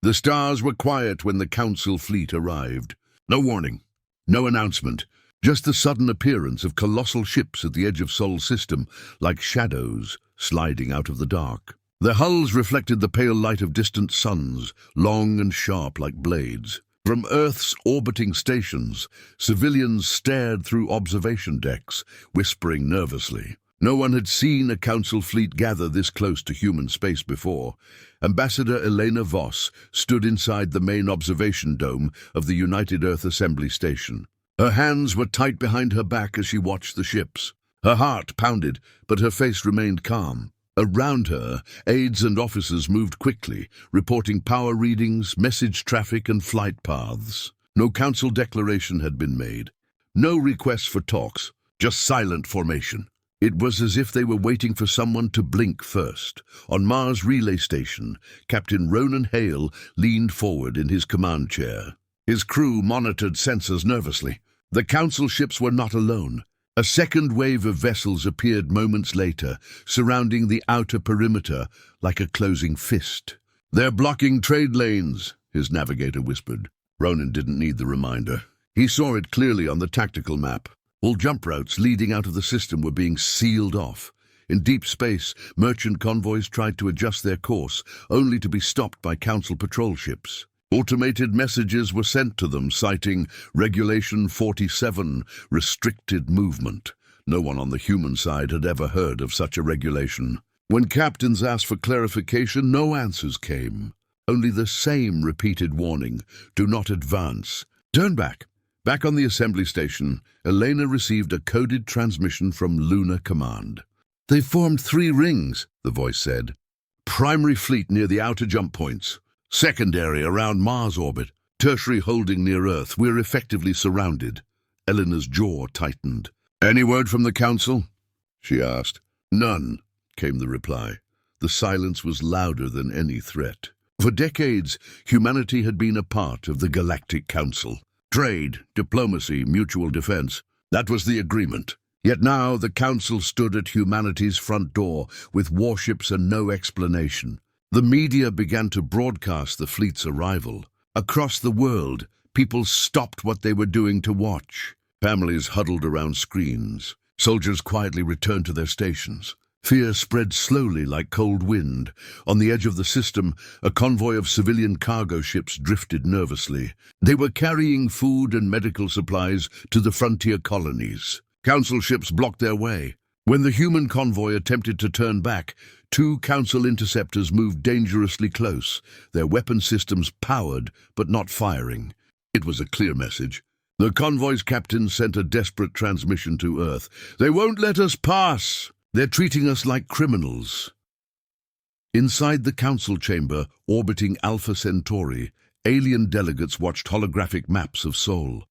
The stars were quiet when the Council fleet arrived. No warning, no announcement, just the sudden appearance of colossal ships at the edge of Sol's system, like shadows sliding out of the dark. Their hulls reflected the pale light of distant suns, long and sharp like blades. From Earth's orbiting stations, civilians stared through observation decks, whispering nervously. No one had seen a Council fleet gather this close to human space before. Ambassador Elena Voss stood inside the main observation dome of the United Earth Assembly Station. Her hands were tight behind her back as she watched the ships. Her heart pounded, but her face remained calm. Around her, aides and officers moved quickly, reporting power readings, message traffic, and flight paths. No Council declaration had been made. No requests for talks, just silent formation. It was as if they were waiting for someone to blink first. On Mars Relay Station, Captain Ronan Hale leaned forward in his command chair. His crew monitored sensors nervously. The Council ships were not alone. A second wave of vessels appeared moments later, surrounding the outer perimeter like a closing fist. "They're blocking trade lanes," his navigator whispered. Ronan didn't need the reminder. He saw it clearly on the tactical map. All jump routes leading out of the system were being sealed off. In deep space, merchant convoys tried to adjust their course, only to be stopped by Council patrol ships. Automated messages were sent to them citing Regulation 47, restricted movement. No one on the human side had ever heard of such a regulation. When captains asked for clarification, no answers came. Only the same repeated warning, "Do not advance. Turn back." Back on the assembly station, Elena received a coded transmission from Lunar Command. "They formed 3 rings," the voice said. "Primary fleet near the outer jump points. Secondary around Mars orbit. Tertiary holding near Earth. We're effectively surrounded." Elena's jaw tightened. "Any word from the Council?" she asked. "None," came the reply. The silence was louder than any threat. For decades, humanity had been a part of the Galactic Council. Trade, diplomacy, mutual defense. That was the agreement. Yet now the Council stood at humanity's front door with warships and no explanation. The media began to broadcast the fleet's arrival. Across the world, people stopped what they were doing to watch. Families huddled around screens. Soldiers quietly returned to their stations. Fear spread slowly like cold wind. On the edge of the system, a convoy of civilian cargo ships drifted nervously. They were carrying food and medical supplies to the frontier colonies. Council ships blocked their way. When the human convoy attempted to turn back, 2 Council interceptors moved dangerously close, their weapon systems powered but not firing. It was a clear message. The convoy's captain sent a desperate transmission to Earth. "They won't let us pass! They're treating us like criminals." Inside the Council chamber, orbiting Alpha Centauri, alien delegates watched holographic maps of Sol.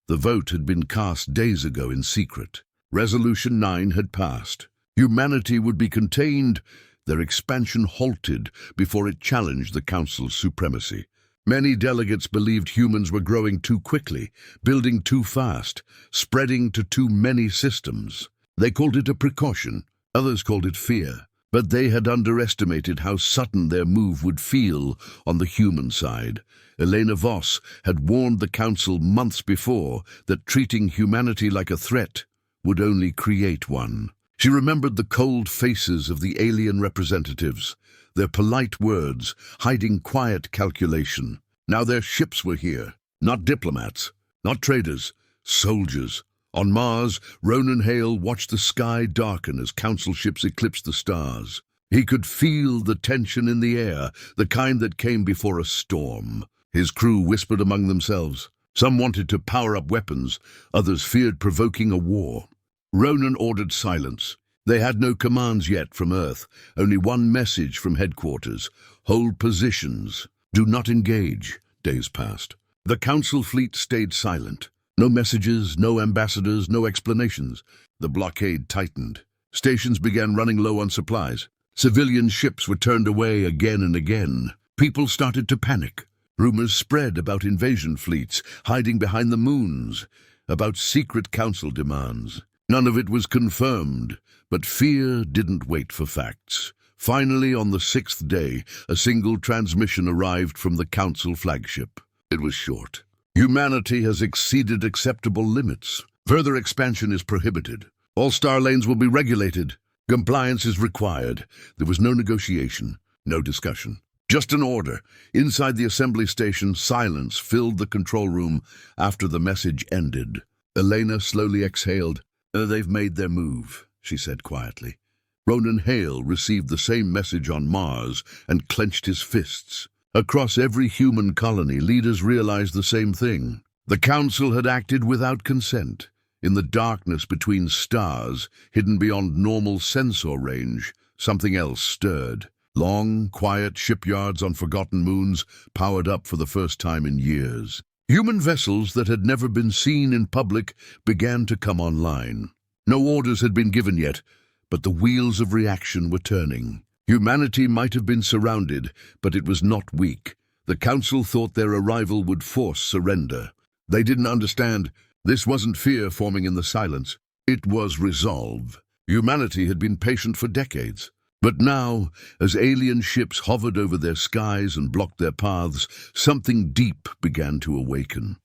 The vote had been cast days ago in secret. Resolution 9 had passed. Humanity would be contained, their expansion halted before it challenged the Council's supremacy. Many delegates believed humans were growing too quickly, building too fast, spreading to too many systems. They called it a precaution. Others called it fear, but they had underestimated how sudden their move would feel on the human side. Elena Voss had warned the Council months before that treating humanity like a threat would only create one. She remembered the cold faces of the alien representatives, their polite words hiding quiet calculation. Now their ships were here, not diplomats, not traders, soldiers. On Mars, Ronan Hale watched the sky darken as Council ships eclipsed the stars. He could feel the tension in the air, the kind that came before a storm. His crew whispered among themselves. Some wanted to power up weapons, others feared provoking a war. Ronan ordered silence. They had no commands yet from Earth, only one message from headquarters: hold positions, do not engage. Days passed. The Council fleet stayed silent. No messages, no ambassadors, no explanations. The blockade tightened. Stations began running low on supplies. Civilian ships were turned away again and again. People started to panic. Rumors spread about invasion fleets hiding behind the moons, about secret Council demands. None of it was confirmed, but fear didn't wait for facts. Finally, on the sixth day, a single transmission arrived from the Council flagship. It was short. Humanity has exceeded acceptable limits. Further expansion is prohibited. All star lanes will be regulated. Compliance is required. There was no negotiation, no discussion. Just an order. Inside the assembly station, silence filled the control room after the message ended. Elena slowly exhaled. They've made their move, she said quietly. Ronan Hale received the same message on Mars and clenched his fists. Across every human colony, leaders realized the same thing. The Council had acted without consent. In the darkness between stars, hidden beyond normal sensor range, something else stirred. Long, quiet shipyards on forgotten moons powered up for the first time in years. Human vessels that had never been seen in public began to come online. No orders had been given yet, but the wheels of reaction were turning. Humanity might have been surrounded, but it was not weak. The Council thought their arrival would force surrender. They didn't understand. This wasn't fear forming in the silence. It was resolve. Humanity had been patient for decades. But now, as alien ships hovered over their skies and blocked their paths, something deep began to awaken.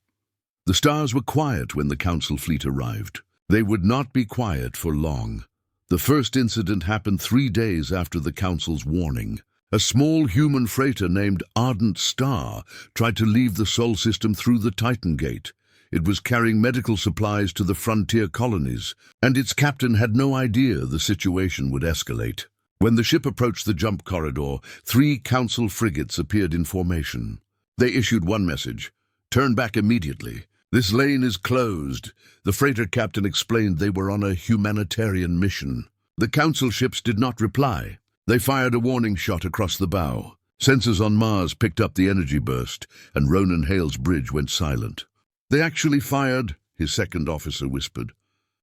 The stars were quiet when the Council fleet arrived. They would not be quiet for long. The first incident happened 3 days after the Council's warning. A small human freighter named Ardent Star tried to leave the Sol system through the Titan Gate. It was carrying medical supplies to the frontier colonies, and its captain had no idea the situation would escalate. When the ship approached the jump corridor, 3 Council frigates appeared in formation. They issued one message: "Turn back immediately. This lane is closed." The freighter captain explained they were on a humanitarian mission. The Council ships did not reply. They fired a warning shot across the bow. Sensors on Mars picked up the energy burst, and Ronan Hale's bridge went silent. "They actually fired," his second officer whispered.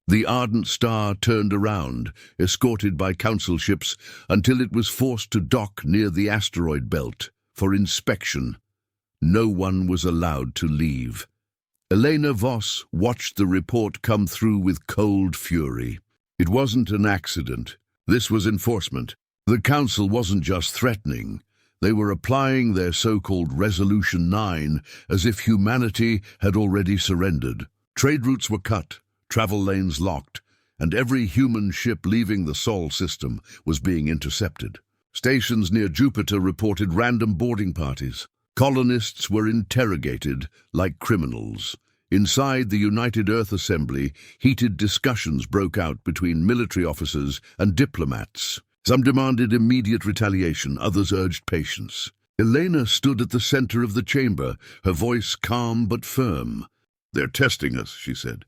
The Ardent Star turned around, escorted by Council ships, until it was forced to dock near the asteroid belt for inspection. No one was allowed to leave. Elena Voss watched the report come through with cold fury. It wasn't an accident. This was enforcement. The Council wasn't just threatening. They were applying their so-called Resolution 9 as if humanity had already surrendered. Trade routes were cut, travel lanes locked, and every human ship leaving the Sol system was being intercepted. Stations near Jupiter reported random boarding parties. Colonists were interrogated like criminals. Inside the United Earth Assembly, heated discussions broke out between military officers and diplomats. Some demanded immediate retaliation, others urged patience. Elena stood at the center of the chamber, her voice calm but firm. "They're testing us," she said.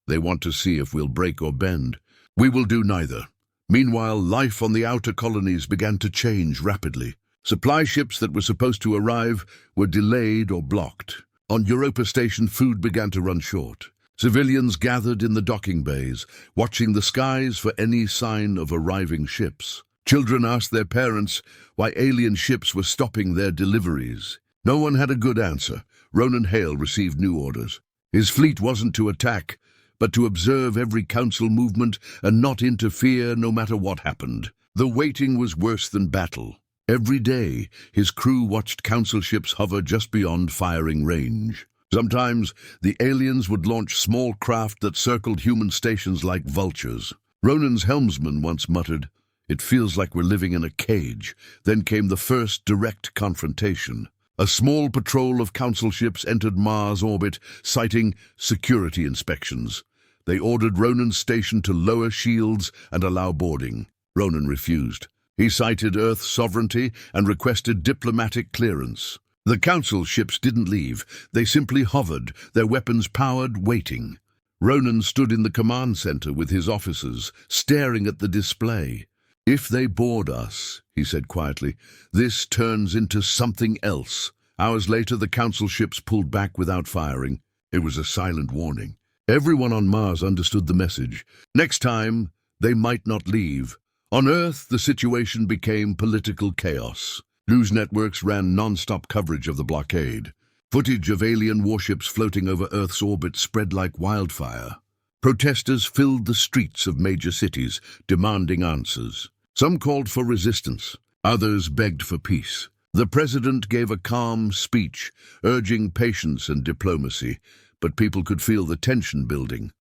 "They want to see if we'll break or bend. We will do neither." Meanwhile, life on the outer colonies began to change rapidly. Supply ships that were supposed to arrive were delayed or blocked. On Europa Station, food began to run short. Civilians gathered in the docking bays, watching the skies for any sign of arriving ships. Children asked their parents why alien ships were stopping their deliveries. No one had a good answer. Ronan Hale received new orders. His fleet wasn't to attack, but to observe every Council movement and not interfere no matter what happened. The waiting was worse than battle. Every day, his crew watched Council ships hover just beyond firing range. Sometimes, the aliens would launch small craft that circled human stations like vultures. Ronan's helmsman once muttered, "It feels like we're living in a cage." Then came the first direct confrontation. A small patrol of Council ships entered Mars orbit, citing security inspections. They ordered Ronan's station to lower shields and allow boarding. Ronan refused. He cited Earth sovereignty and requested diplomatic clearance. The Council ships didn't leave. They simply hovered, their weapons powered, waiting. Ronan stood in the command center with his officers, staring at the display. "If they board us," he said quietly, "this turns into something else." Hours later, the Council ships pulled back without firing. It was a silent warning. Everyone on Mars understood the message. Next time, they might not leave. On Earth, the situation became political chaos. News networks ran non-stop coverage of the blockade. Footage of alien warships floating over Earth's orbit spread like wildfire. Protesters filled the streets of major cities, demanding answers. Some called for resistance, others begged for peace. The president gave a calm speech, urging patience and diplomacy, but people could feel the tension building.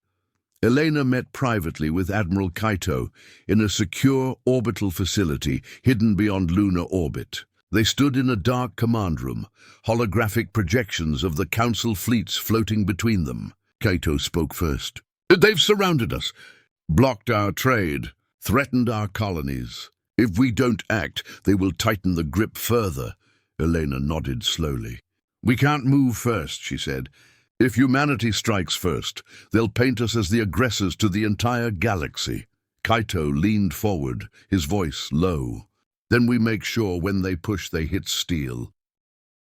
Elena met privately with Admiral Kaito in a secure orbital facility hidden beyond lunar orbit. They stood in a dark command room, holographic projections of the Council fleets floating between them. Kaito spoke first. "They've surrounded us, blocked our trade, threatened our colonies. If we don't act, they will tighten the grip further." Elena nodded slowly. "We can't move first," she said. "If humanity strikes first, they'll paint us as the aggressors to the entire galaxy." Kaito leaned forward, his voice low. "Then we make sure when they push they hit steel."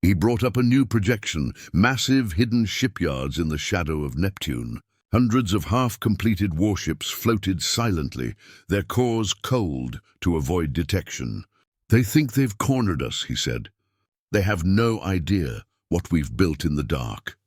He brought up a new projection, massive hidden shipyards in the shadow of Neptune. Hundreds of half-completed warships floated silently, their cores cold to avoid detection. "They think they've cornered us," he said. "They have no idea what we've built in the dark."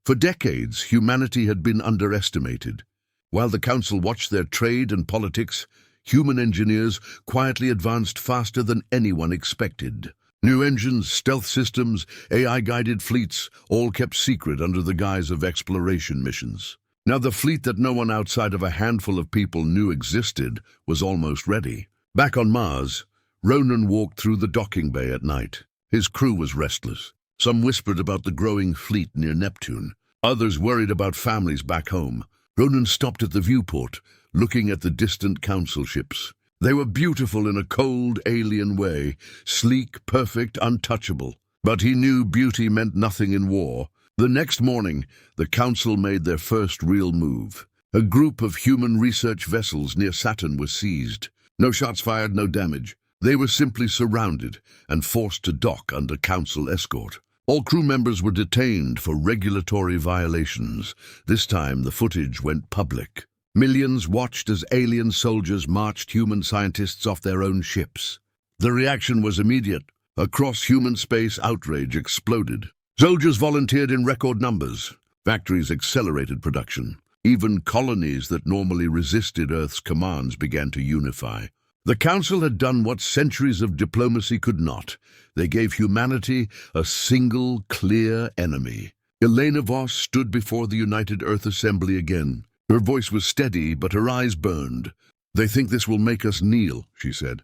For decades, humanity had been underestimated. While the Council watched their trade and politics, human engineers quietly advanced faster than anyone expected. New engines, stealth systems, AI-guided fleets, all kept secret under the guise of exploration missions. Now the fleet that no one outside of a handful of people knew existed was almost ready. Back on Mars, Ronan walked through the docking bay at night. His crew was restless. Some whispered about the growing fleet near Neptune. Others worried about families back home. Ronan stopped at the viewport, looking at the distant Council ships. They were beautiful in a cold, alien way, sleek, perfect, untouchable. But he knew beauty meant nothing in war. The next morning, the Council made their first real move. A group of human research vessels near Saturn was seized. No shots fired, no damage. They were simply surrounded and forced to dock under Council escort. All crew members were detained for regulatory violations. This time, the footage went public. Millions watched as alien soldiers marched human scientists off their own ships. The reaction was immediate. Across human space, outrage exploded. Soldiers volunteered in record numbers. Factories accelerated production. Even colonies that normally resisted Earth's commands began to unify. The Council had done what centuries of diplomacy could not. They gave humanity a single, clear enemy. Elena Voss stood before the United Earth Assembly again. Her voice was steady, but her eyes burned. "They think this will make us kneel," she said.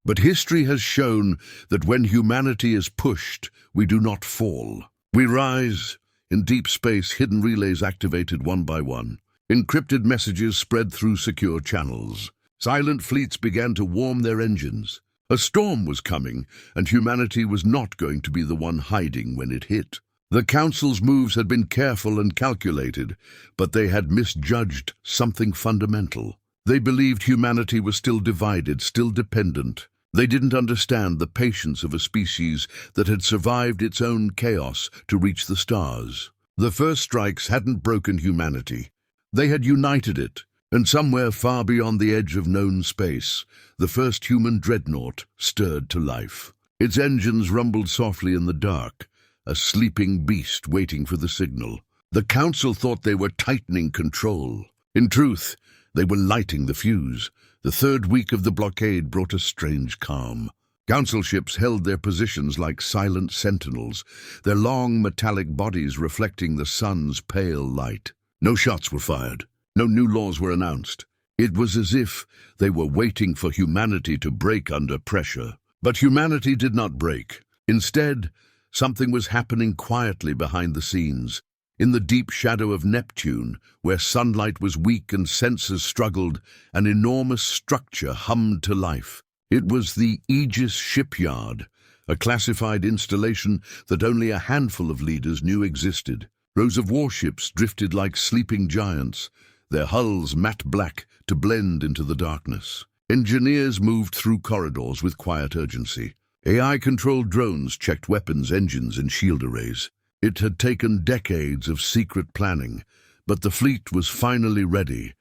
"But history has shown that when humanity is pushed, we do not fall. We rise." In deep space, hidden relays activated one by one. Encrypted messages spread through secure channels. Silent fleets began to warm their engines. A storm was coming, and humanity was not going to be the one hiding when it hit. The Council's moves had been careful and calculated, but they had misjudged something fundamental. They believed humanity was still divided, still dependent. They didn't understand the patience of a species that had survived its own chaos to reach the stars. The first strikes hadn't broken humanity. They had united it, and somewhere far beyond the edge of known space, the first human dreadnought stirred to life. Its engines rumbled softly in the dark, a sleeping beast waiting for the signal. The Council thought they were tightening control. In truth, they were lighting the fuse. The third week of the blockade brought a strange calm. Council ships held their positions like silent sentinels, their long metallic bodies reflecting the sun's pale light. No shots were fired. No new laws were announced. It was as if they were waiting for humanity to break under pressure. But humanity did not break. Instead, something was happening quietly behind the scenes. In the deep shadow of Neptune, where sunlight was weak and sensors struggled, an enormous structure hummed to life. It was the Aegis shipyard, a classified installation that only a handful of leaders knew existed. Rows of warships drifted like sleeping giants, their hulls matte black to blend into the darkness. Engineers moved through corridors with quiet urgency. AI-controlled drones checked weapons, engines, and shield arrays. It had taken decades of secret planning, but the fleet was finally ready.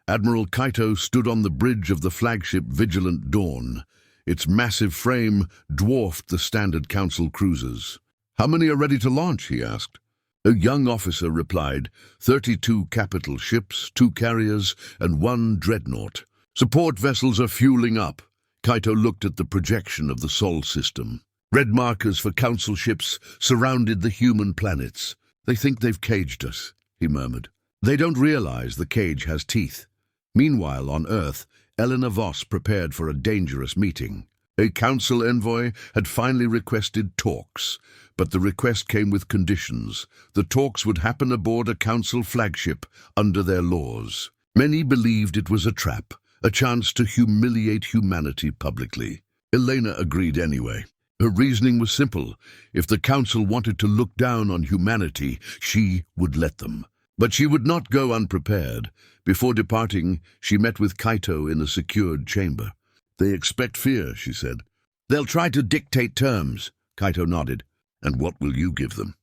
Admiral Kaito stood on the bridge of the flagship Vigilant Dawn. Its massive frame dwarfed the standard Council cruisers. "How many are ready to launch?" he asked. A young officer replied, 32 capital ships, 2 carriers, and 1 dreadnought. "Support vessels are fueling up." Kaito looked at the projection of the Sol system. Red markers for council ships surrounded the human planets. "They think they've caged us," he murmured. "They don't realize the cage has teeth." Meanwhile, on Earth, Eleanor Voss prepared for a dangerous meeting. A council envoy had finally requested talks, but the request came with conditions. The talks would happen aboard a council flagship under their laws. Many believed it was a trap, a chance to humiliate humanity publicly. Elena agreed anyway. Her reasoning was simple. If the council wanted to look down on humanity, she would let them. But she would not go unprepared. Before departing, she met with Kaito in a secured chamber. "They expect fear," she said. "They'll try to dictate terms." Kaito nodded. "And what will you give them?"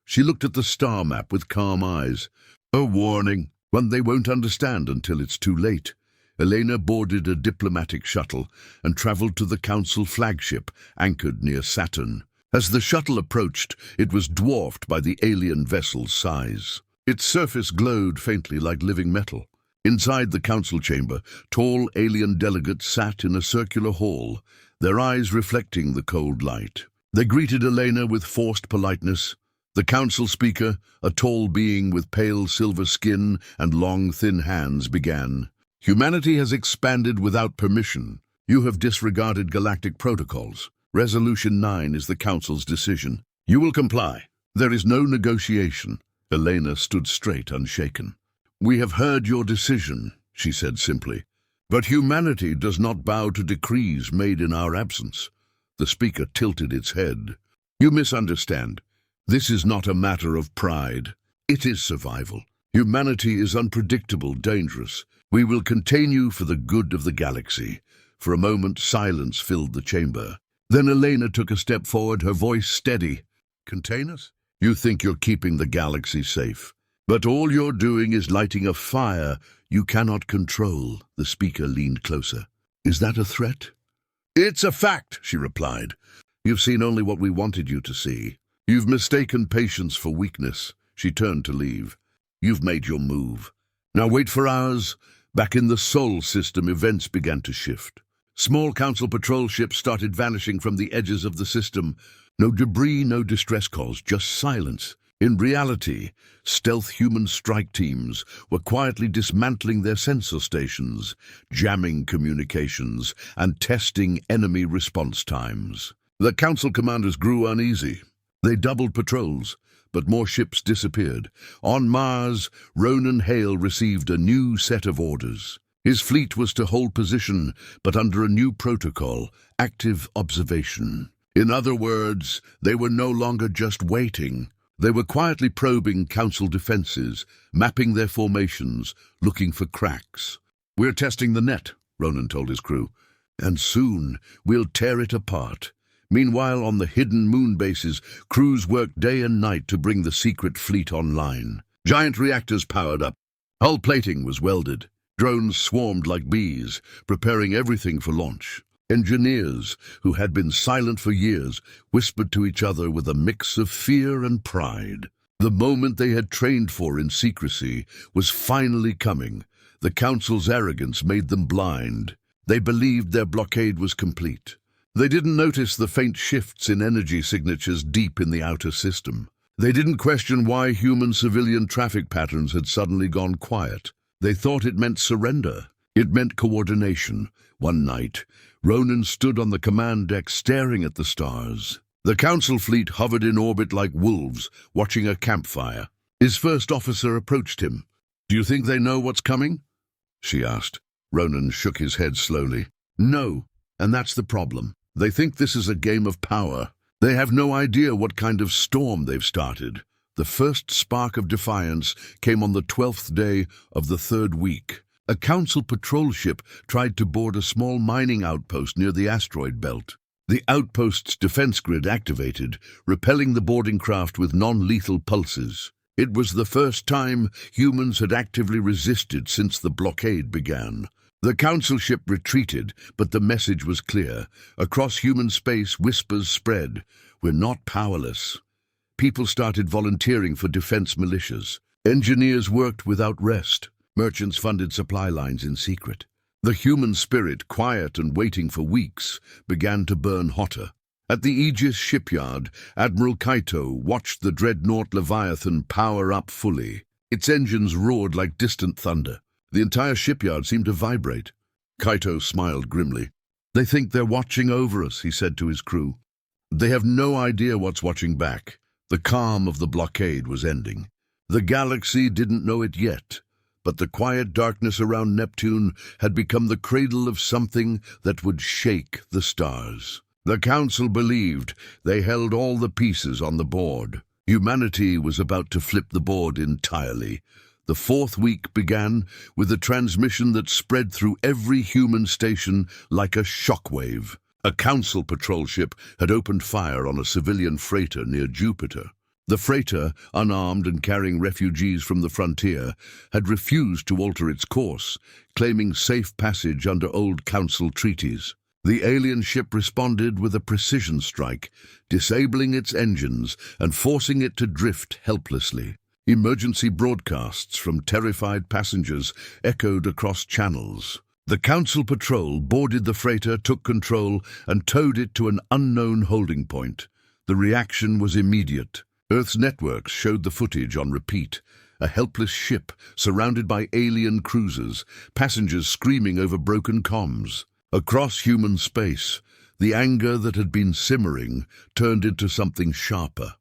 She looked at the star map with calm eyes. "A warning, one they won't understand until it's too late." Elena boarded a diplomatic shuttle and traveled to the council flagship, anchored near Saturn. As the shuttle approached, it was dwarfed by the alien vessel's size. Its surface glowed faintly like living metal. Inside the council chamber, tall alien delegates sat in a circular hall, their eyes reflecting the cold light. They greeted Elena with forced politeness. The council speaker, a tall being with pale silver skin and long, thin hands, began. "Humanity has expanded without permission. You have disregarded galactic protocols. Resolution 9 is the Council's decision. You will comply. There is no negotiation." Elena stood straight, unshaken. "We have heard your decision," she said simply. "But humanity does not bow to decrees made in our absence." The speaker tilted its head. "You misunderstand. This is not a matter of pride. It is survival. Humanity is unpredictable, dangerous. We will contain you for the good of the galaxy." For a moment, silence filled the chamber. Then Elena took a step forward, her voice steady. "Contain us? You think you're keeping the galaxy safe. But all you're doing is lighting a fire you cannot control." The speaker leaned closer. "Is that a threat?" "It's a fact," she replied. "You've seen only what we wanted you to see. You've mistaken patience for weakness." She turned to leave. "You've made your move. Now wait for ours." Back in the Sol system, events began to shift. Small council patrol ships started vanishing from the edges of the system. No debris, no distress calls, just silence. In reality, stealth human strike teams were quietly dismantling their sensor stations, jamming communications, and testing enemy response times. The council commanders grew uneasy. They doubled patrols, but more ships disappeared. On Mars, Ronan Hale received a new set of orders. His fleet was to hold position, but under a new protocol, active observation. In other words, they were no longer just waiting. They were quietly probing council defenses, mapping their formations, looking for cracks. "We're testing the net," Ronan told his crew, "and soon we'll tear it apart." Meanwhile, on the hidden moon bases, crews worked day and night to bring the secret fleet online. Giant reactors powered up. Hull plating was welded. Drones swarmed like bees, preparing everything for launch. Engineers, who had been silent for years, whispered to each other with a mix of fear and pride. The moment they had trained for in secrecy was finally coming. The Council's arrogance made them blind. They believed their blockade was complete. They didn't notice the faint shifts in energy signatures deep in the outer system. They didn't question why human civilian traffic patterns had suddenly gone quiet. They thought it meant surrender. It meant coordination. One night, Ronan stood on the command deck staring at the stars. The Council fleet hovered in orbit like wolves, watching a campfire. His first officer approached him. "Do you think they know what's coming?" she asked. Ronan shook his head slowly. "No, and that's the problem. They think this is a game of power. They have no idea what kind of storm they've started." The first spark of defiance came on the 12th day of the 3rd week. A council patrol ship tried to board a small mining outpost near the asteroid belt. The outpost's defense grid activated, repelling the boarding craft with non-lethal pulses. It was the first time humans had actively resisted since the blockade began. The council ship retreated, but the message was clear. Across human space, whispers spread. "We're not powerless." People started volunteering for defense militias. Engineers worked without rest. Merchants funded supply lines in secret. The human spirit, quiet and waiting for weeks, began to burn hotter. At the Aegis shipyard, Admiral Kaito watched the dreadnought Leviathan power up fully. Its engines roared like distant thunder. The entire shipyard seemed to vibrate. Kaito smiled grimly. "They think they're watching over us," he said to his crew. "They have no idea what's watching back." The calm of the blockade was ending. The galaxy didn't know it yet, but the quiet darkness around Neptune had become the cradle of something that would shake the stars. The Council believed they held all the pieces on the board. Humanity was about to flip the board entirely. The fourth week began with a transmission that spread through every human station like a shockwave. A Council patrol ship had opened fire on a civilian freighter near Jupiter. The freighter, unarmed and carrying refugees from the frontier, had refused to alter its course, claiming safe passage under old Council treaties. The alien ship responded with a precision strike, disabling its engines and forcing it to drift helplessly. Emergency broadcasts from terrified passengers echoed across channels. The Council patrol boarded the freighter, took control, and towed it to an unknown holding point. The reaction was immediate. Earth's networks showed the footage on repeat. A helpless ship surrounded by alien cruisers, passengers screaming over broken comms. Across human space, the anger that had been simmering turned into something sharper.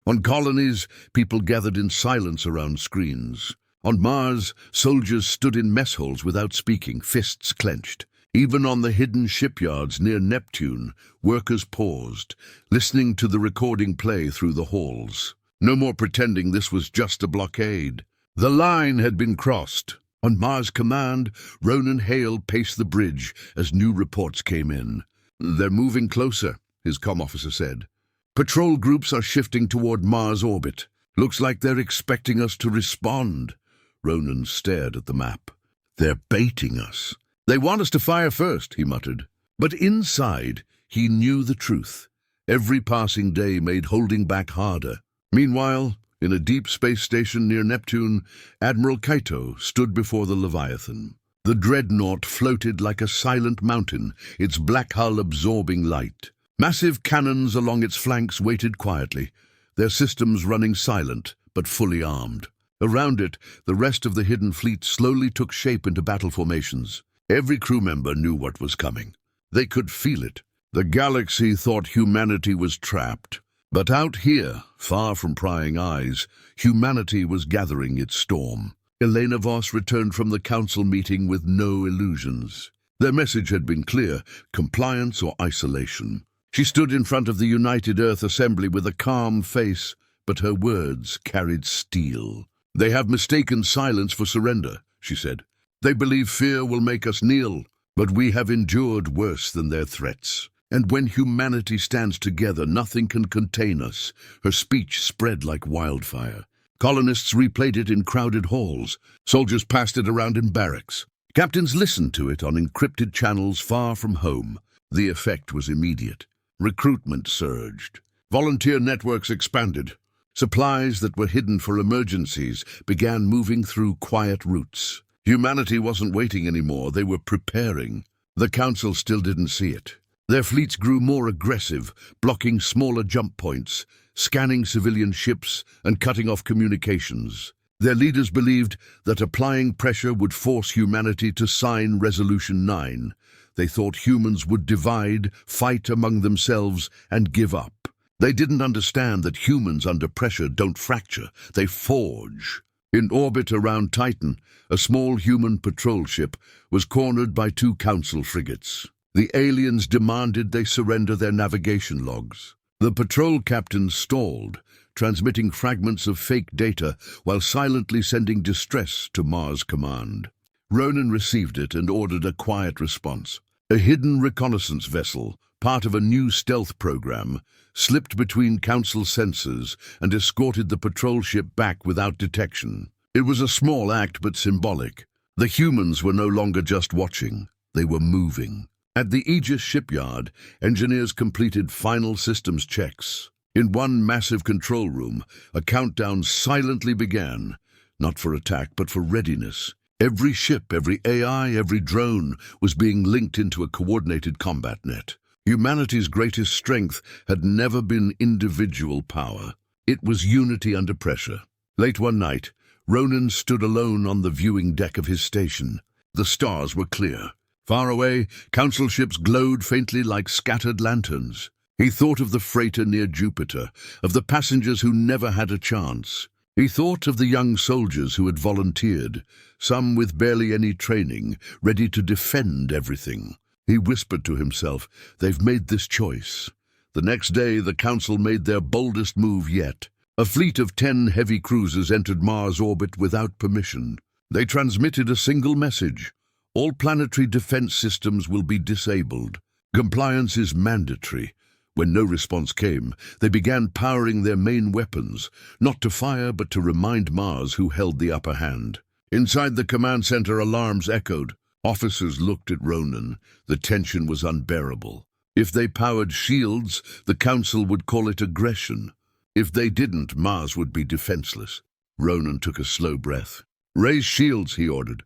On colonies, people gathered in silence around screens. On Mars, soldiers stood in mess halls without speaking, fists clenched. Even on the hidden shipyards near Neptune, workers paused, listening to the recording play through the halls. No more pretending this was just a blockade. The line had been crossed. On Mars Command, Ronan Hale paced the bridge as new reports came in. "They're moving closer," his comm officer said. "Patrol groups are shifting toward Mars orbit. Looks like they're expecting us to respond." Ronan stared at the map. "They're baiting us. They want us to fire first," he muttered. But inside, he knew the truth. Every passing day made holding back harder. Meanwhile, in a deep space station near Neptune, Admiral Kaito stood before the Leviathan. The dreadnought floated like a silent mountain, its black hull absorbing light. Massive cannons along its flanks waited quietly, their systems running silent but fully armed. Around it, the rest of the hidden fleet slowly took shape into battle formations. Every crew member knew what was coming. They could feel it. The galaxy thought humanity was trapped. But out here, far from prying eyes, humanity was gathering its storm. Elena Voss returned from the Council meeting with no illusions. Their message had been clear: compliance or isolation. She stood in front of the United Earth Assembly with a calm face, but her words carried steel. "They have mistaken silence for surrender," she said. "They believe fear will make us kneel, but we have endured worse than their threats. And when humanity stands together, nothing can contain us." Her speech spread like wildfire. Colonists replayed it in crowded halls. Soldiers passed it around in barracks. Captains listened to it on encrypted channels far from home. The effect was immediate. Recruitment surged. Volunteer networks expanded. Supplies that were hidden for emergencies began moving through quiet routes. Humanity wasn't waiting anymore, they were preparing. The Council still didn't see it. Their fleets grew more aggressive, blocking smaller jump points, scanning civilian ships and cutting off communications. Their leaders believed that applying pressure would force humanity to sign Resolution 9. They thought humans would divide, fight among themselves, and give up. They didn't understand that humans under pressure don't fracture, they forge. In orbit around Titan, a small human patrol ship was cornered by 2 Council frigates. The aliens demanded they surrender their navigation logs. The patrol captains stalled, transmitting fragments of fake data while silently sending distress to Mars Command. Ronan received it and ordered a quiet response. A hidden reconnaissance vessel, part of a new stealth program, slipped between Council sensors and escorted the patrol ship back without detection. It was a small act but symbolic. The humans were no longer just watching, they were moving. At the Aegis shipyard, engineers completed final systems checks. In one massive control room, a countdown silently began, not for attack but for readiness. Every ship, every AI, every drone was being linked into a coordinated combat net. Humanity's greatest strength had never been individual power. It was unity under pressure. Late one night, Ronan stood alone on the viewing deck of his station. The stars were clear. Far away, council ships glowed faintly like scattered lanterns. He thought of the freighter near Jupiter, of the passengers who never had a chance. He thought of the young soldiers who had volunteered, some with barely any training, ready to defend everything. He whispered to himself, "They've made this choice." The next day, the Council made their boldest move yet. A fleet of 10 heavy cruisers entered Mars orbit without permission. They transmitted a single message: all planetary defense systems will be disabled. Compliance is mandatory. When no response came, they began powering their main weapons, not to fire but to remind Mars who held the upper hand. Inside the command center, alarms echoed. Officers looked at Ronan. The tension was unbearable. If they powered shields, the Council would call it aggression. If they didn't, Mars would be defenseless. Ronan took a slow breath. "Raise shields," he ordered.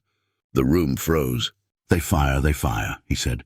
The room froze. They fire," he said.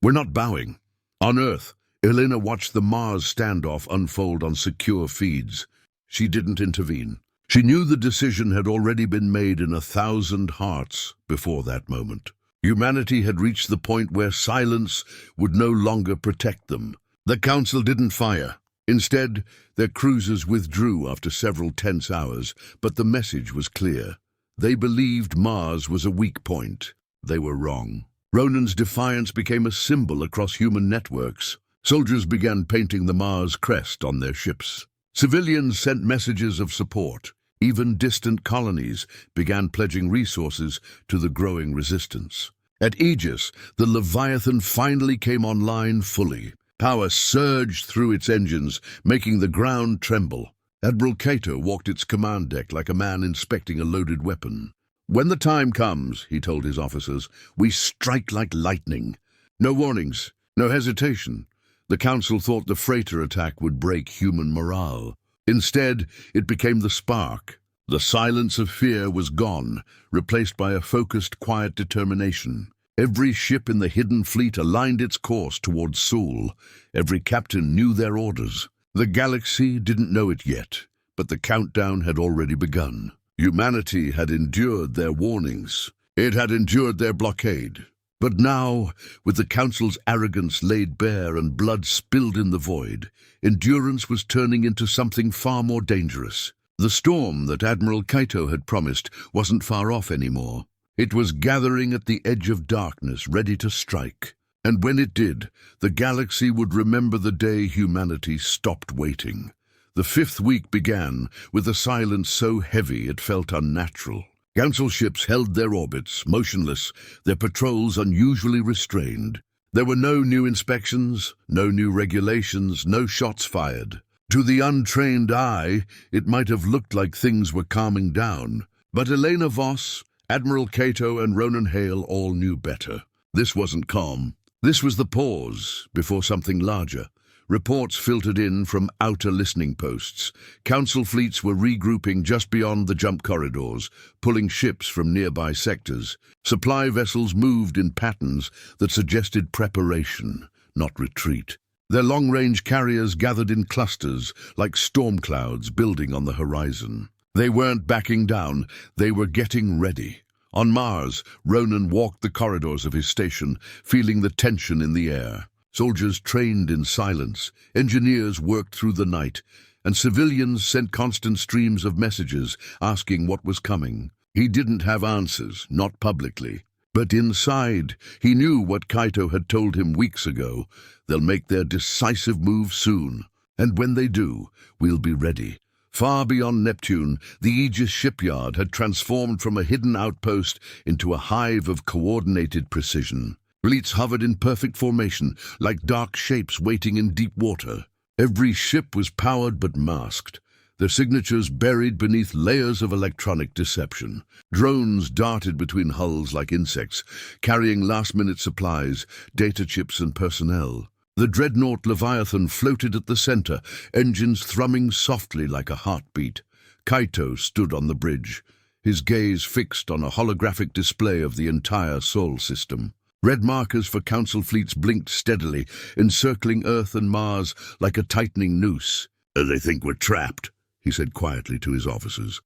"We're not bowing." On Earth, Elena watched the Mars standoff unfold on secure feeds. She didn't intervene. She knew the decision had already been made in 1,000 hearts before that moment. Humanity had reached the point where silence would no longer protect them. The Council didn't fire. Instead, their cruisers withdrew after several tense hours, but the message was clear. They believed Mars was a weak point. They were wrong. Ronan's defiance became a symbol across human networks. Soldiers began painting the Mars crest on their ships. Civilians sent messages of support. Even distant colonies began pledging resources to the growing resistance. At Aegis, the Leviathan finally came online fully. Power surged through its engines, making the ground tremble. Admiral Cato walked its command deck like a man inspecting a loaded weapon. "When the time comes," he told his officers, "we strike like lightning. No warnings, no hesitation." The Council thought the freighter attack would break human morale. Instead, it became the spark. The silence of fear was gone, replaced by a focused, quiet determination. Every ship in the hidden fleet aligned its course towards Seoul. Every captain knew their orders. The galaxy didn't know it yet, but the countdown had already begun. Humanity had endured their warnings. It had endured their blockade. But now, with the Council's arrogance laid bare and blood spilled in the void, endurance was turning into something far more dangerous. The storm that Admiral Cato had promised wasn't far off anymore. It was gathering at the edge of darkness, ready to strike. And when it did, the galaxy would remember the day humanity stopped waiting. The 5th week began, with a silence so heavy it felt unnatural. Council ships held their orbits, motionless, their patrols unusually restrained. There were no new inspections, no new regulations, no shots fired. To the untrained eye, it might have looked like things were calming down. But Elena Voss, Admiral Cato, and Ronan Hale all knew better. This wasn't calm. This was the pause before something larger. Reports filtered in from outer listening posts. Council fleets were regrouping just beyond the jump corridors, pulling ships from nearby sectors. Supply vessels moved in patterns that suggested preparation, not retreat. Their long-range carriers gathered in clusters, like storm clouds building on the horizon. They weren't backing down, they were getting ready. On Mars, Ronan walked the corridors of his station, feeling the tension in the air. Soldiers trained in silence, engineers worked through the night, and civilians sent constant streams of messages asking what was coming. He didn't have answers, not publicly. But inside, he knew what Cato had told him weeks ago. They'll make their decisive move soon. And when they do, we'll be ready. Far beyond Neptune, the Aegis shipyard had transformed from a hidden outpost into a hive of coordinated precision. Fleets hovered in perfect formation, like dark shapes waiting in deep water. Every ship was powered but masked, their signatures buried beneath layers of electronic deception. Drones darted between hulls like insects, carrying last-minute supplies, data chips and personnel. The dreadnought Leviathan floated at the center, engines thrumming softly like a heartbeat. Cato stood on the bridge. his gaze fixed on a holographic display of the entire Sol system. Red markers for Council fleets blinked steadily, encircling Earth and Mars like a tightening noose. "They think we're trapped," he said quietly to his officers.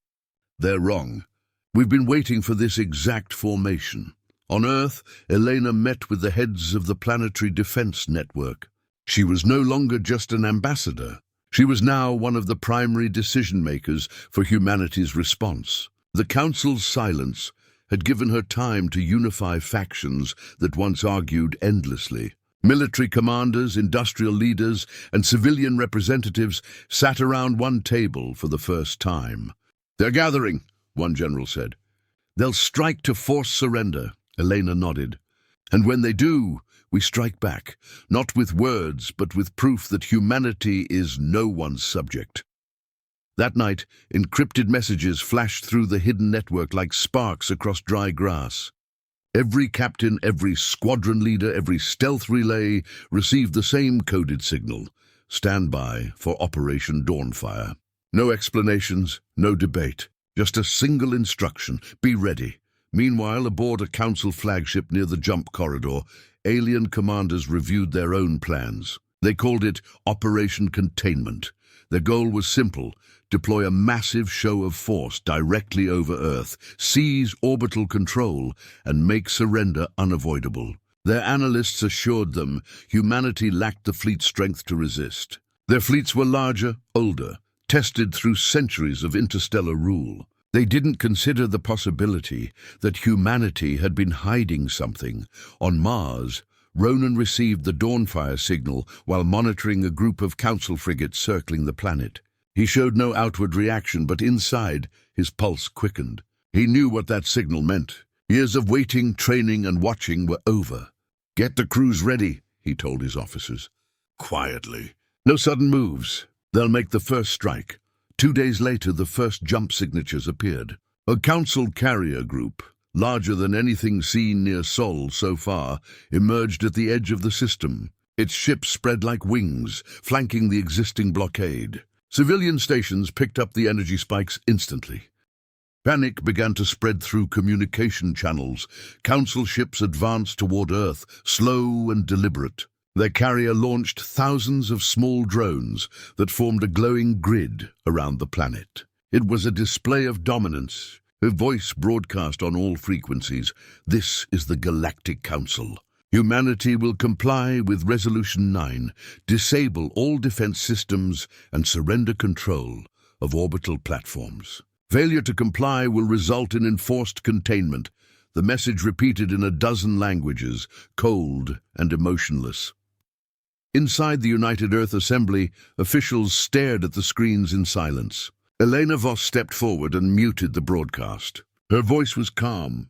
"They're wrong. We've been waiting for this exact formation." On Earth, Elena met with the heads of the Planetary Defense Network. She was no longer just an ambassador. She was now one of the primary decision-makers for humanity's response. The Council's silence had given her time to unify factions that once argued endlessly. Military commanders, industrial leaders, and civilian representatives sat around one table for the first time. "They're gathering," one general said. "They'll strike to force surrender," Elena nodded. "And when they do, we strike back, not with words, but with proof that humanity is no one's subject." That night, encrypted messages flashed through the hidden network like sparks across dry grass. Every captain, every squadron leader, every stealth relay received the same coded signal: "Stand by for Operation Dawnfire." No explanations, no debate, just a single instruction: be ready. Meanwhile, aboard a Council flagship near the jump corridor, alien commanders reviewed their own plans. They called it Operation Containment. Their goal was simple: deploy a massive show of force directly over Earth, seize orbital control, and make surrender unavoidable. Their analysts assured them humanity lacked the fleet strength to resist. Their fleets were larger, older, tested through centuries of interstellar rule. They didn't consider the possibility that humanity had been hiding something. On Mars, Ronan received the Dawnfire signal while monitoring a group of Council frigates circling the planet. He showed no outward reaction, but inside, his pulse quickened. He knew what that signal meant. Years of waiting, training, and watching were over. "Get the crews ready," he told his officers. Quietly. "No sudden moves. They'll make the first strike." 2 days later, the first jump signatures appeared. A Council carrier group, larger than anything seen near Sol so far, emerged at the edge of the system. Its ships spread like wings, flanking the existing blockade. Civilian stations picked up the energy spikes instantly. Panic began to spread through communication channels. Council ships advanced toward Earth, slow and deliberate. Their carrier launched thousands of small drones that formed a glowing grid around the planet. It was a display of dominance. Her voice broadcast on all frequencies: "This is the Galactic Council. Humanity will comply with Resolution 9, disable all defense systems, and surrender control of orbital platforms. Failure to comply will result in enforced containment." The message repeated in a dozen languages, cold and emotionless. Inside the United Earth Assembly, officials stared at the screens in silence. Elena Voss stepped forward and muted the broadcast. Her voice was calm.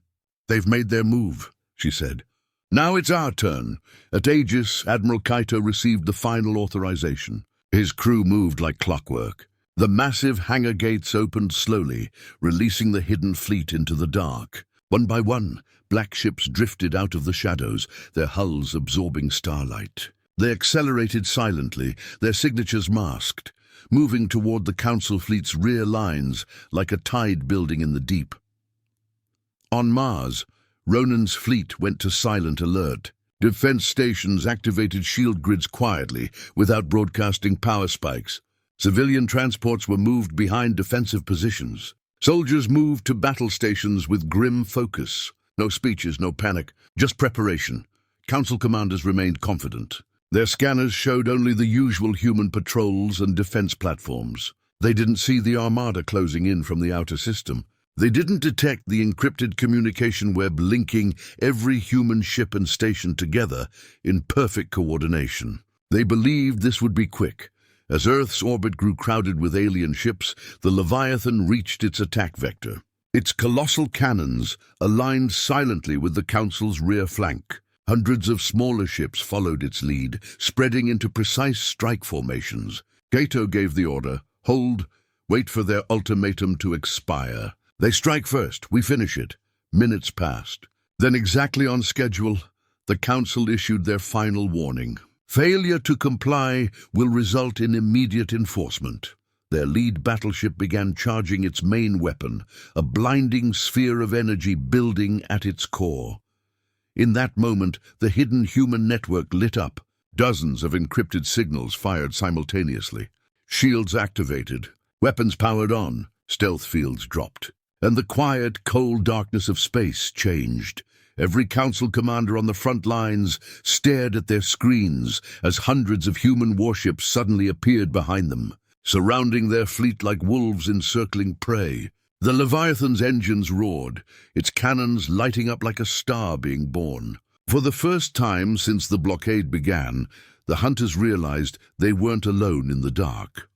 "They've made their move," she said. "Now it's our turn." At Aegis, Admiral Kaito received the final authorization. His crew moved like clockwork. The massive hangar gates opened slowly, releasing the hidden fleet into the dark. One by one, black ships drifted out of the shadows, their hulls absorbing starlight. They accelerated silently, their signatures masked, moving toward the Council fleet's rear lines like a tide building in the deep. On Mars, Ronan's fleet went to silent alert. Defense stations activated shield grids quietly, without broadcasting power spikes. Civilian transports were moved behind defensive positions. Soldiers moved to battle stations with grim focus. No speeches, no panic, just preparation. Council commanders remained confident. Their scanners showed only the usual human patrols and defense platforms. They didn't see the armada closing in from the outer system. They didn't detect the encrypted communication web linking every human ship and station together in perfect coordination. They believed this would be quick. As Earth's orbit grew crowded with alien ships, the Leviathan reached its attack vector. Its colossal cannons aligned silently with the Council's rear flank. Hundreds of smaller ships followed its lead, spreading into precise strike formations. Kaito gave the order: "Hold, wait for their ultimatum to expire. They strike first, we finish it." Minutes passed. Then, exactly on schedule, the Council issued their final warning. "Failure to comply will result in immediate enforcement." Their lead battleship began charging its main weapon, a blinding sphere of energy building at its core. In that moment, the hidden human network lit up. Dozens of encrypted signals fired simultaneously. Shields activated, weapons powered on, stealth fields dropped. And the quiet, cold darkness of space changed. Every council commander on the front lines stared at their screens as hundreds of human warships suddenly appeared behind them, surrounding their fleet like wolves encircling prey. The Leviathan's engines roared, its cannons lighting up like a star being born. For the first time since the blockade began, the hunters realized they weren't alone in the dark.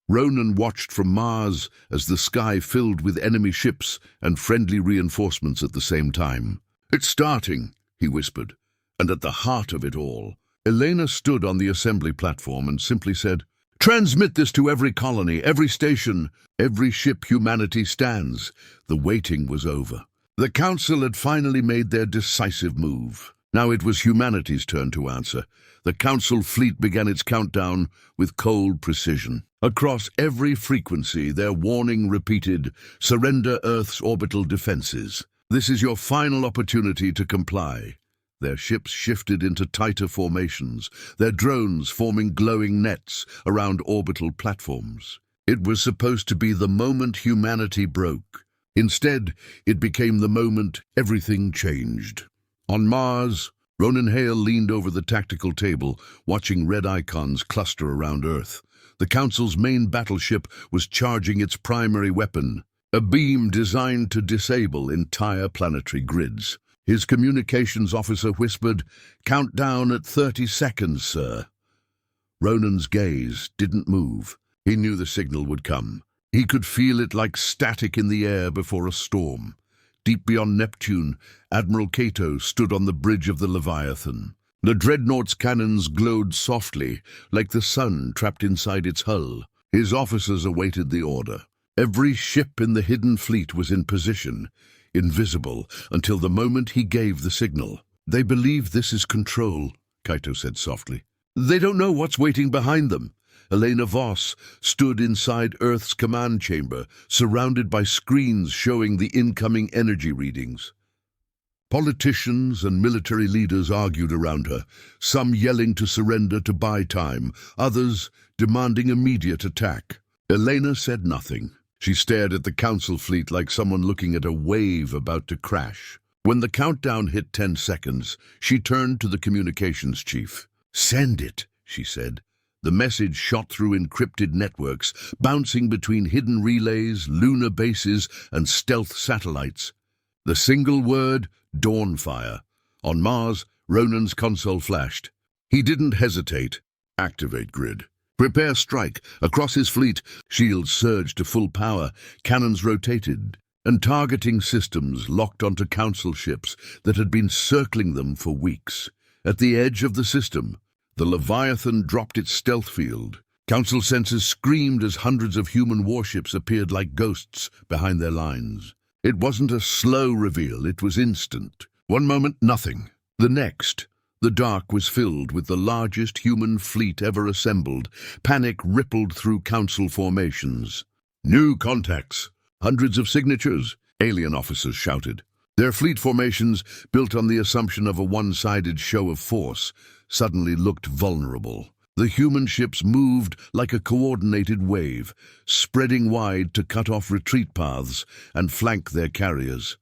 Ronan watched from Mars as the sky filled with enemy ships and friendly reinforcements at the same time. "It's starting," he whispered, and at the heart of it all, Elena stood on the assembly platform and simply said, "Transmit this to every colony, every station, every ship humanity stands." The waiting was over. The Council had finally made their decisive move. Now it was humanity's turn to answer. The Council fleet began its countdown with cold precision. Across every frequency, their warning repeated, "Surrender Earth's orbital defenses. This is your final opportunity to comply." Their ships shifted into tighter formations, their drones forming glowing nets around orbital platforms. It was supposed to be the moment humanity broke. Instead, it became the moment everything changed. On Mars, Ronan Hale leaned over the tactical table, watching red icons cluster around Earth. The Council's main battleship was charging its primary weapon, a beam designed to disable entire planetary grids. His communications officer whispered, "Countdown at 30 seconds, sir." Ronan's gaze didn't move. He knew the signal would come. He could feel it like static in the air before a storm. Deep beyond Neptune, Admiral Cato stood on the bridge of the Leviathan. The dreadnought's cannons glowed softly, like the sun trapped inside its hull. His officers awaited the order. Every ship in the hidden fleet was in position, invisible, until the moment he gave the signal. "They believe this is control," Cato said softly. "They don't know what's waiting behind them." Elena Voss stood inside Earth's command chamber, surrounded by screens showing the incoming energy readings. Politicians and military leaders argued around her, some yelling to surrender to buy time, others demanding immediate attack. Elena said nothing. She stared at the Council fleet like someone looking at a wave about to crash. When the countdown hit 10 seconds, she turned to the communications chief. "Send it," she said. The message shot through encrypted networks, bouncing between hidden relays, lunar bases, and stealth satellites. The single word, Dawnfire. On Mars, Ronan's console flashed. He didn't hesitate. Activate grid. Prepare strike. Across his fleet, shields surged to full power, cannons rotated, and targeting systems locked onto Council ships that had been circling them for weeks. At the edge of the system, the Leviathan dropped its stealth field. Council sensors screamed as hundreds of human warships appeared like ghosts behind their lines. It wasn't a slow reveal, it was instant. One moment, nothing. The next, the dark was filled with the largest human fleet ever assembled. Panic rippled through Council formations. "New contacts! Hundreds of signatures!" alien officers shouted. Their fleet formations, built on the assumption of a one-sided show of force, suddenly looked vulnerable. The human ships moved like a coordinated wave, spreading wide to cut off retreat paths and flank their carriers.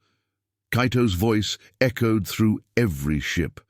Kaito's voice echoed through every ship.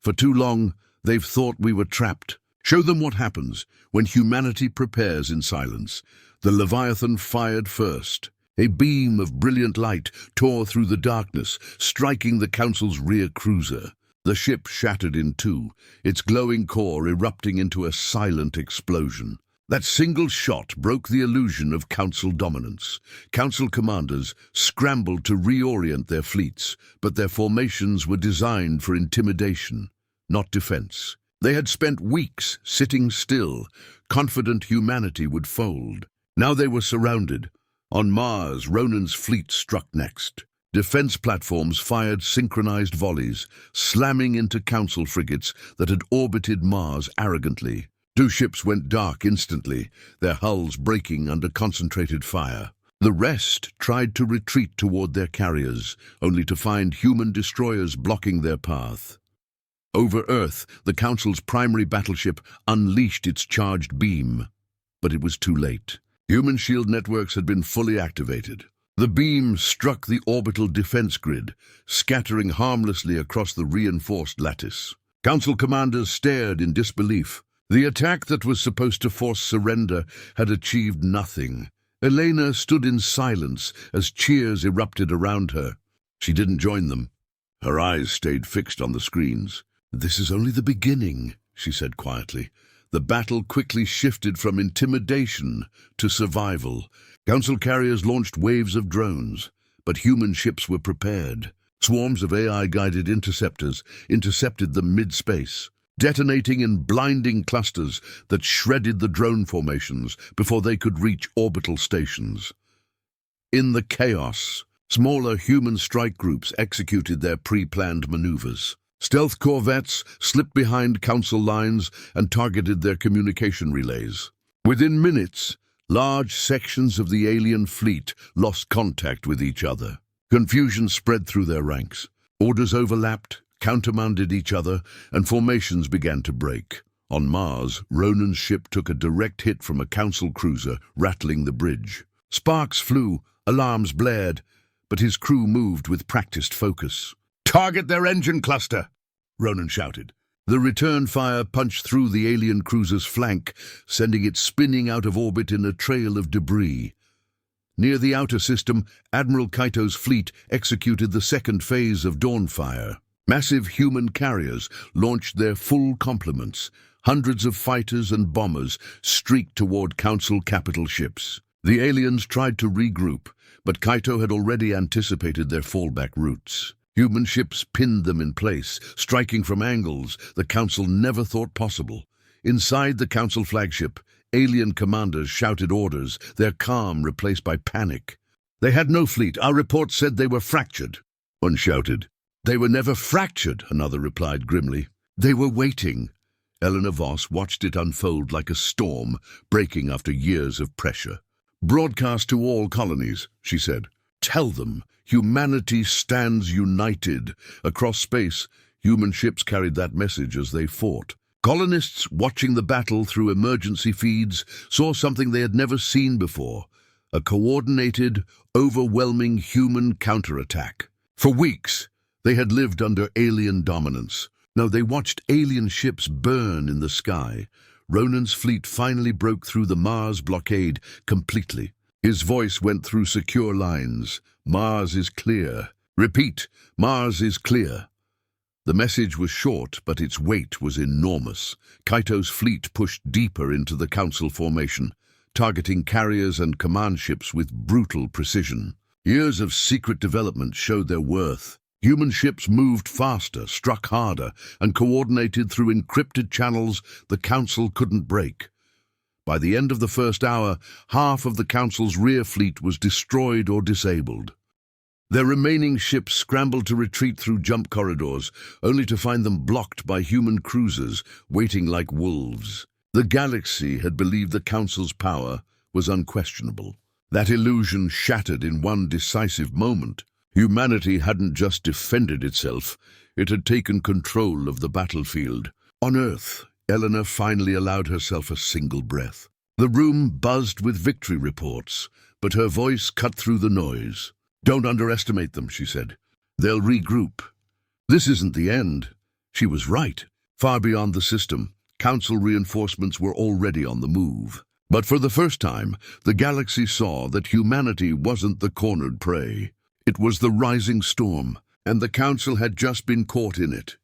"For too long, they've thought we were trapped. Show them what happens when humanity prepares in silence." The Leviathan fired first. A beam of brilliant light tore through the darkness, striking the Council's rear cruiser. The ship shattered in two, its glowing core erupting into a silent explosion. That single shot broke the illusion of Council dominance. Council commanders scrambled to reorient their fleets, but their formations were designed for intimidation, not defense. They had spent weeks sitting still, confident humanity would fold. Now they were surrounded. On Mars, Ronan's fleet struck next. Defense platforms fired synchronized volleys, slamming into Council frigates that had orbited Mars arrogantly. Two ships went dark instantly, their hulls breaking under concentrated fire. The rest tried to retreat toward their carriers, only to find human destroyers blocking their path. Over Earth, the Council's primary battleship unleashed its charged beam. But it was too late. Human shield networks had been fully activated. The beam struck the orbital defense grid, scattering harmlessly across the reinforced lattice. Council commanders stared in disbelief. The attack that was supposed to force surrender had achieved nothing. Elena stood in silence as cheers erupted around her. She didn't join them. Her eyes stayed fixed on the screens. "This is only the beginning," she said quietly. The battle quickly shifted from intimidation to survival. Council carriers launched waves of drones, but human ships were prepared. Swarms of AI-guided interceptors intercepted them mid-space, detonating in blinding clusters that shredded the drone formations before they could reach orbital stations. In the chaos, smaller human strike groups executed their pre-planned maneuvers. Stealth corvettes slipped behind Council lines and targeted their communication relays. Within minutes, large sections of the alien fleet lost contact with each other. Confusion spread through their ranks. Orders overlapped, countermanded each other, and formations began to break. On Mars, Ronan's ship took a direct hit from a Council cruiser, rattling the bridge. Sparks flew, alarms blared, but his crew moved with practiced focus. "Target their engine cluster!" Ronan shouted. The return fire punched through the alien cruiser's flank, sending it spinning out of orbit in a trail of debris. Near the outer system, Admiral Kaito's fleet executed the second phase of Dawnfire. Massive human carriers launched their full complements. Hundreds of fighters and bombers streaked toward Council capital ships. The aliens tried to regroup, but Kaito had already anticipated their fallback routes. Human ships pinned them in place, striking from angles the Council never thought possible. Inside the Council flagship, alien commanders shouted orders, their calm replaced by panic. "They had no fleet. Our reports said they were fractured," one shouted. "They were never fractured," another replied grimly. "They were waiting." Eleanor Voss watched it unfold like a storm, breaking after years of pressure. "Broadcast to all colonies," she said. "Tell them humanity stands united." Across space, human ships carried that message as they fought. Colonists watching the battle through emergency feeds saw something they had never seen before: a coordinated, overwhelming human counterattack. For weeks, they had lived under alien dominance. Now they watched alien ships burn in the sky. Ronan's fleet finally broke through the Mars blockade completely. His voice went through secure lines. "Mars is clear. Repeat, Mars is clear." The message was short, but its weight was enormous. Kaito's fleet pushed deeper into the Council formation, targeting carriers and command ships with brutal precision. Years of secret development showed their worth. Human ships moved faster, struck harder, and coordinated through encrypted channels the Council couldn't break. By the end of the first hour, half of the Council's rear fleet was destroyed or disabled. Their remaining ships scrambled to retreat through jump corridors, only to find them blocked by human cruisers, waiting like wolves. The galaxy had believed the Council's power was unquestionable. That illusion shattered in one decisive moment. Humanity hadn't just defended itself, it had taken control of the battlefield. On Earth, Eleanor finally allowed herself a single breath. The room buzzed with victory reports, but her voice cut through the noise. "Don't underestimate them," she said. "They'll regroup. This isn't the end." She was right. Far beyond the system, Council reinforcements were already on the move. But for the first time, the galaxy saw that humanity wasn't the cornered prey. It was the rising storm, and the Council had just been caught in it.